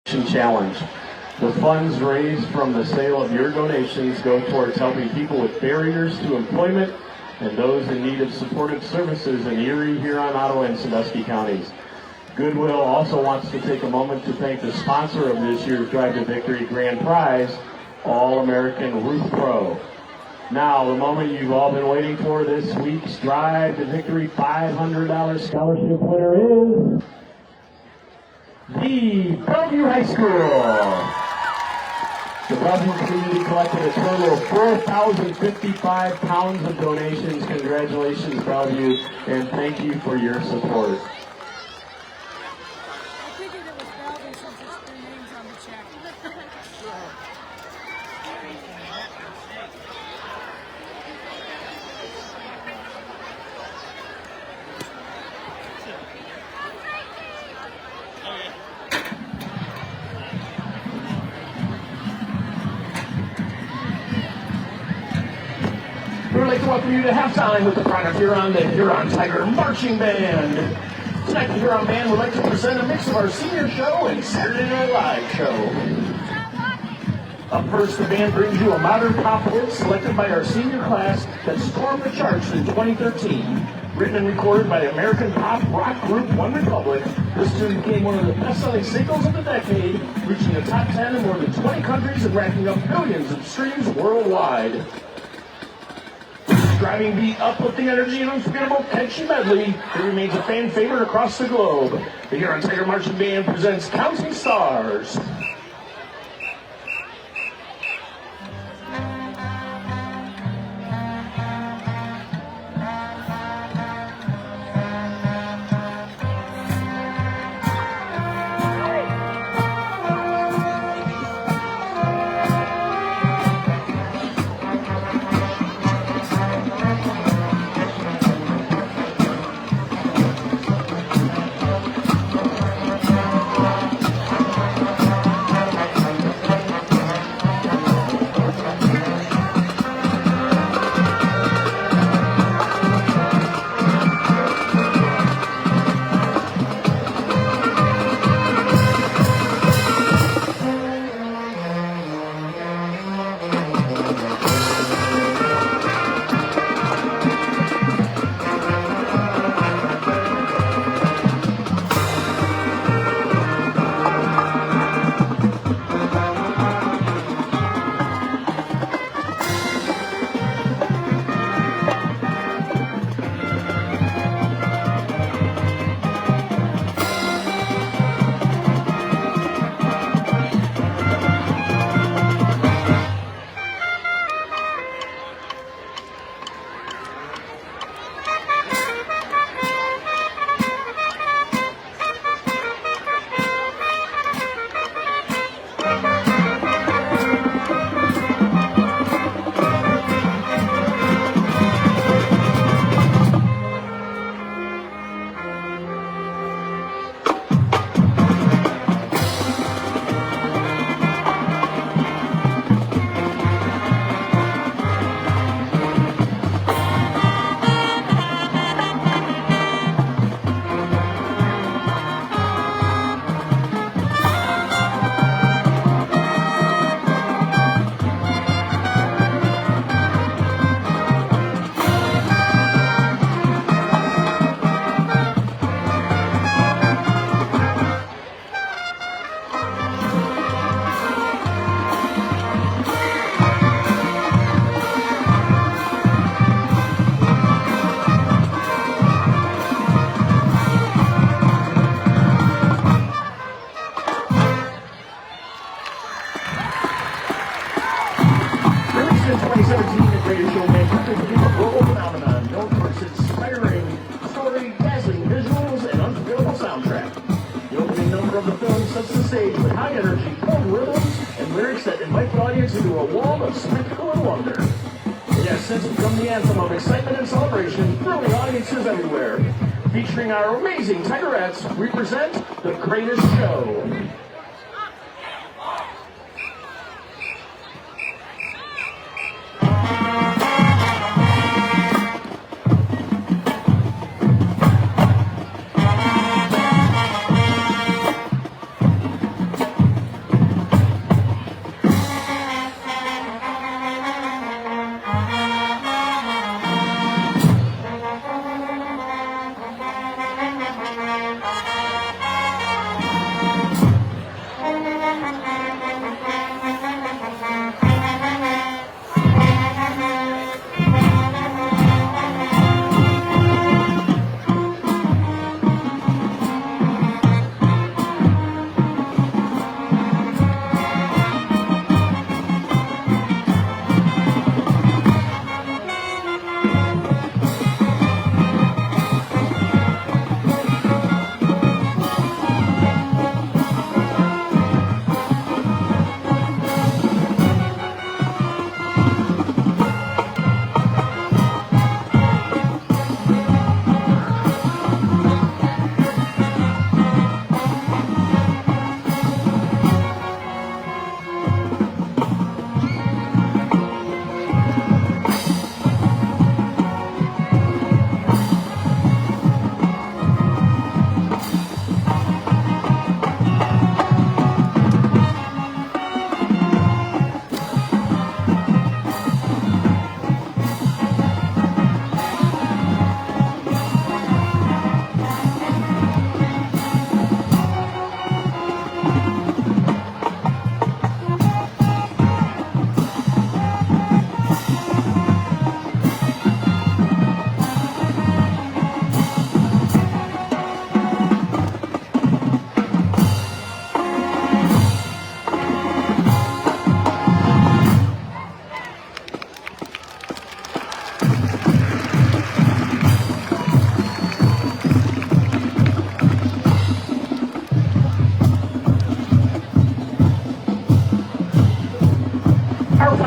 Challenge. The funds raised from the sale of your donations go towards helping people with barriers to employment and those in need of supportive services in Erie, Huron, Ottawa, and Sandusky counties. Goodwill also wants to take a moment to thank the sponsor of this year's Drive to Victory Grand Prize, All-American Ruth Pro. Now, the moment you've all been waiting for, this week's Drive to Victory $500 scholarship winner is the Bellevue High School. The Bellevue community collected a total of 4,055 pounds of donations. Congratulations, Bellevue, and thank you for your support. I figured it was Bellevue since it's their names on the check. We'd like to welcome you to halftime with the pride of Huron, the Huron Tiger Marching Band. Tonight, the Huron Band would like to present a mix of our senior show and Saturday Night Live show. Up first, the band brings you a modern pop hit selected by our senior class that stormed the charts in 2013. Written and recorded by American pop rock group One Republic, this tune became one of the best-selling singles of the decade, reaching the top 10 in more than 20 countries and racking up billions of streams worldwide. Driving beat, uplifting energy, and unforgettable catchy medley, it remains a fan favorite across the globe. The Huron Tiger Marching Band presents Counting Stars. In 2017, the greatest showman quickly became a global phenomenon, known for its inspiring story, dazzling visuals, and unforgettable soundtrack. The opening number of the film sets the stage with high energy, bold rhythms, and lyrics that invite the audience into a world of spectacle and wonder. It has since become the anthem of excitement and celebration, thrilling audiences everywhere. Featuring our amazing Tigerettes, we present The Greatest Show.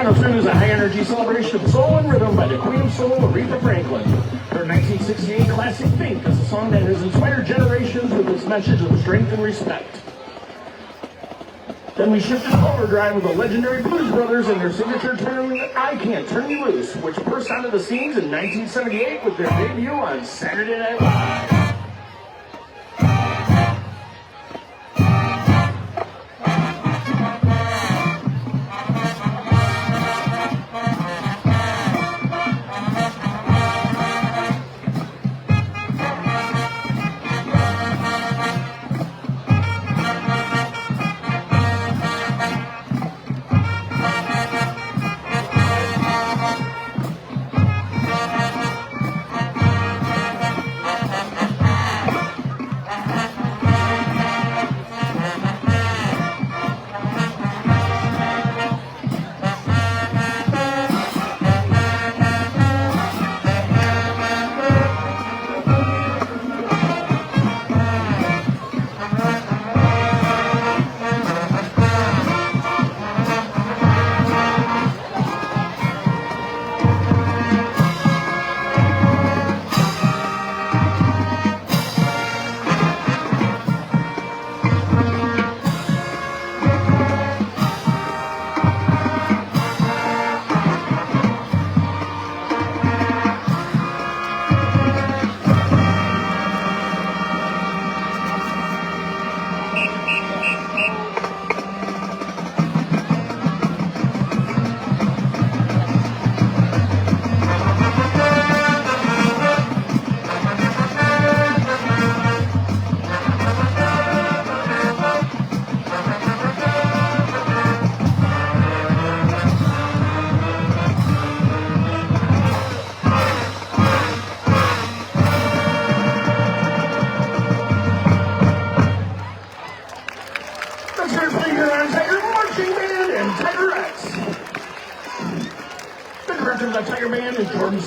final tune is a high-energy celebration of soul and rhythm by the Queen of Soul, Aretha Franklin. Her 1968 classic Think is a song that has inspired generations with its message of strength and respect. Then we shifted to overdrive with the legendary Blues Brothers and their signature tune, I Can't Turn You Loose, which burst onto the scenes in 1978 with their debut on Saturday Night Live.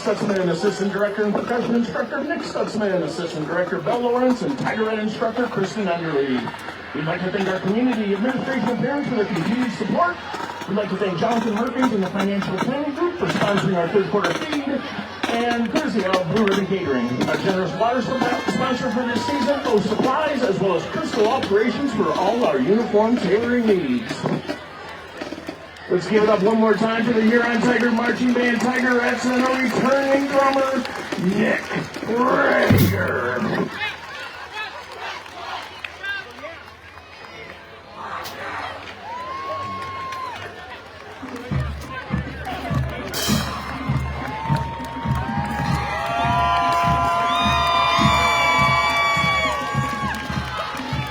Stutzman, Assistant Director and Percussion Instructor Nick Stutzman, Assistant Director Bell Lawrence, and Tiger Red Instructor Kristen Underly. We'd like to thank our community administration and parents for their continued support. We'd like to thank Jonathan Murphy and the Financial Planning Group for sponsoring our third quarter feed, and courtesy of Blue Ribbon Catering, our generous water sponsor for this season, O Supplies, as well as Crystal Operations for all our uniform tailoring needs. Let's give it up one more time for the Huron Tiger Marching Band Tigerettes and our returning drummer, Nick Rager.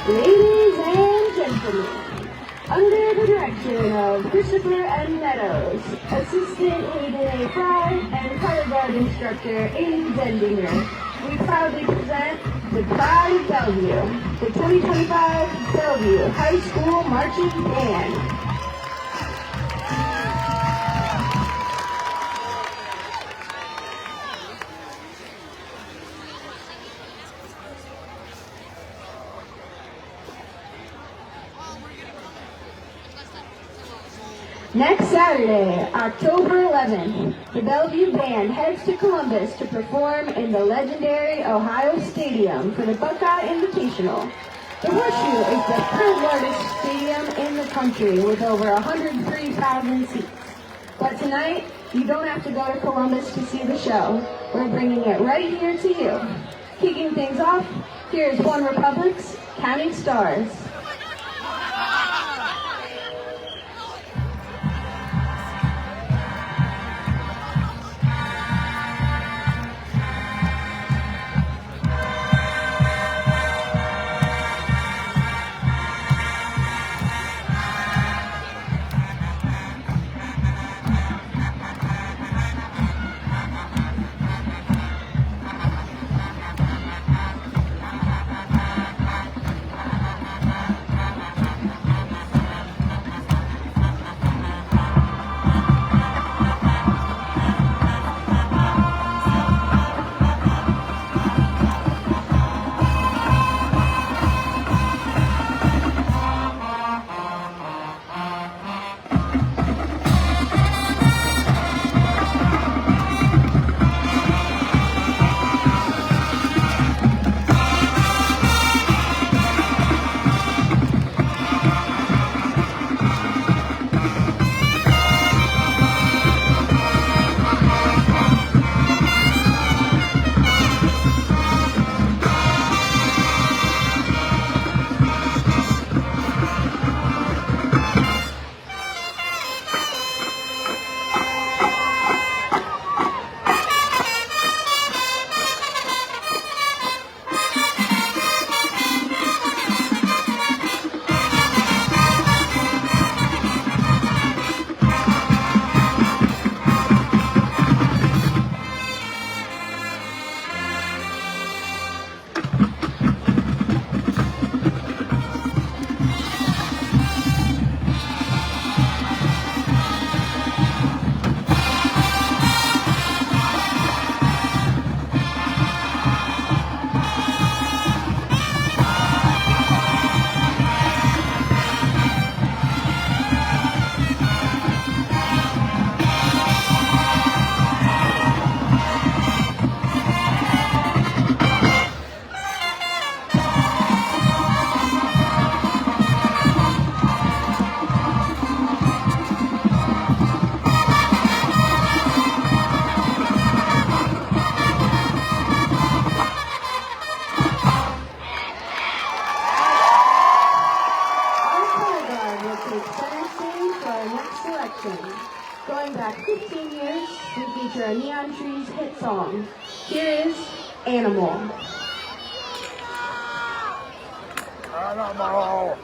Ladies and gentlemen, under the direction of Christopher M. Meadows, Assistant Hayden A. Fry, and Color Guard Instructor Amy Zendinger, we proudly present the Pride of Bellevue, the 2025 Bellevue High School Marching Band. Next Saturday, October 11th, the Bellevue Band heads to Columbus to perform in the legendary Ohio Stadium for the Buckeye Invitational. The Horseshoe is the third largest stadium in the country with over 103,000 seats. But tonight, you don't have to go to Columbus to see the show. We're bringing it right here to you. Kicking things off, here's One Republic's Counting Stars. selection. Going back 15 years, we feature a Neon Trees hit song. Here is Animal. Animal.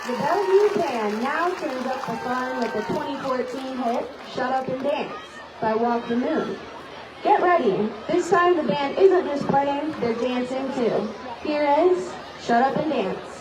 The Bellevue Band now turns up the fun with the 2014 hit Shut Up and Dance by Walk the Moon. Get ready. This time the band isn't just playing, they're dancing too. Here is Shut Up and Dance.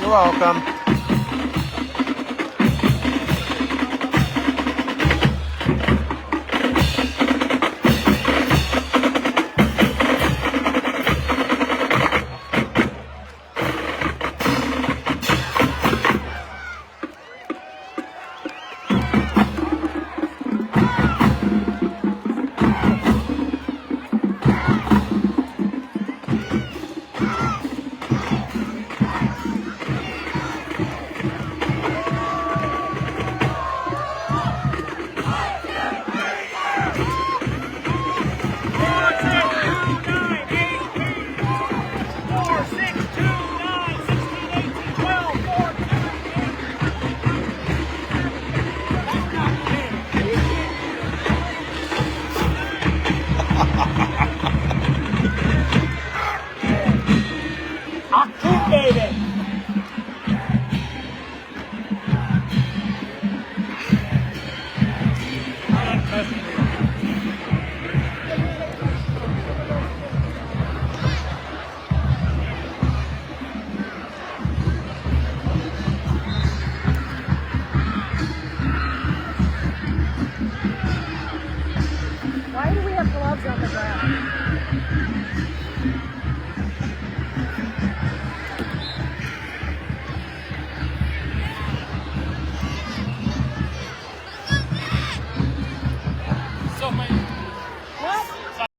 You're welcome.